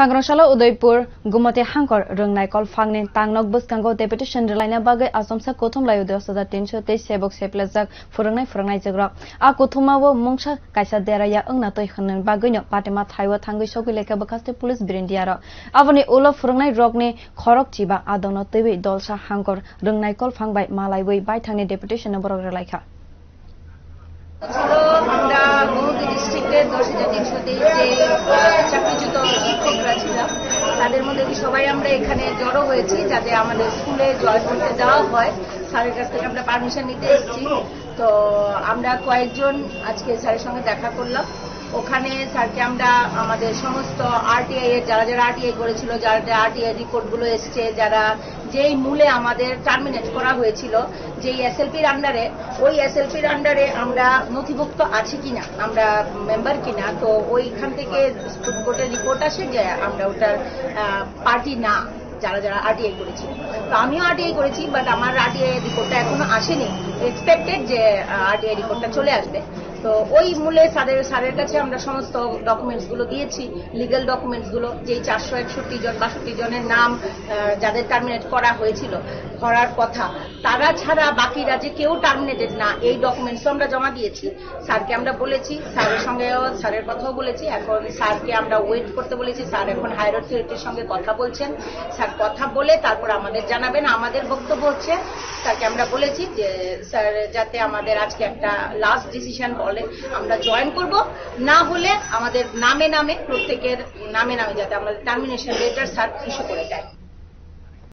सांग्रांशाला उदयपुर गुमते हांकर रोंनाय कल फांगनि तांनक बसकांगो डेपुटेशन रिलायना बागै आसामसा कोथुमलायो 10,323 सेबक सेप्लेजाक फोरोंनाय जग्राक आ कोथुमावो मुंसा कायसा देराया अंगना तय खनन बागैनो पाटेमा थाइवा थांगै सगै लेखा बखास्ते पुलिस बिरेन्दियार आवनि उलो फोरोंनाय रगनि खरक चिबा आदनो तैबै दलसा हांकर रोंनाय कल फांबाय मालायबै बायथांनि डेपुटेशन बरक रेलायखा আমরা গোমতী ডিস্ট্রিক্টের 10,323 যে চাকরিচ্যুত শিক্ষকরা ছিলাম তাদের মধ্যে সবাই আমরা এখানে জড়ো হয়েছি যাতে আমাদের স্কুলে জয়েন করতে যাওয়া হয় স্যারের কাছ থেকে আমরা পারমিশন নিতে এসেছি তো আমরা কয়েকজন আজকে স্যারের সঙ্গে দেখা করলাম ওখানে স্যারকে আমরা আমাদের সমস্ত আরটিআই এর যারা যারা আরটিআই করেছিল যারা আরটিআই রিপোর্টগুলো এসছে যারা যেই মূলে আমাদের টার্মিনেট করা হয়েছিল যেই এসএলপির আন্ডারে ওই এসএলপির আন্ডারে আমরা নথিভুক্ত আছি কিনা আমরা মেম্বার কিনা তো ওইখান থেকে সুপ্রিম কোর্টের রিপোর্ট আসে যে আমরা ওটার পার্টি না যারা যারা আরটিআই করেছিল তো আমিও আরটিআই করেছি বাট আমার আরটিআই রিপোর্টটা এখনো আসেনি এক্সপেক্টেড যে আরটিআই রিপোর্টটা চলে আসবে তো ওই মূলে স্যারের কাছে আমরা সমস্ত ডকুমেন্টস গুলো দিয়েছি লিগ্যাল ডকুমেন্টস গুলো যেই 461 জন 62 জনের নাম যাদের টার্মিনেট করা হয়েছিল করার কথা তারা ছাড়া বাকিরা যে কেউ টার্মিনেটেড না এই ডকুমেন্টস আমরা জমা দিয়েছি স্যারকে আমরা বলেছি স্যারের সঙ্গেও স্যারের কথাও বলেছি এখন স্যারকে আমরা ওয়েট করতে বলেছি স্যার এখন হায়ার অথরিটির সঙ্গে কথা বলছেন স্যার কথা বলে তারপর আমাদের জানাবেন আমাদের বক্তব্য হচ্ছে স্যারকে আমরা বলেছি যে স্যার যাতে আমাদের আজকে একটা লাস্ট ডিসিশন বলে আমরা জয়েন করব না হলে আমাদের নামে নামে প্রত্যেকের নামে নামে যাতে আমাদের টার্মিনেশন লেটার স্যার ইস্যু করে দেয়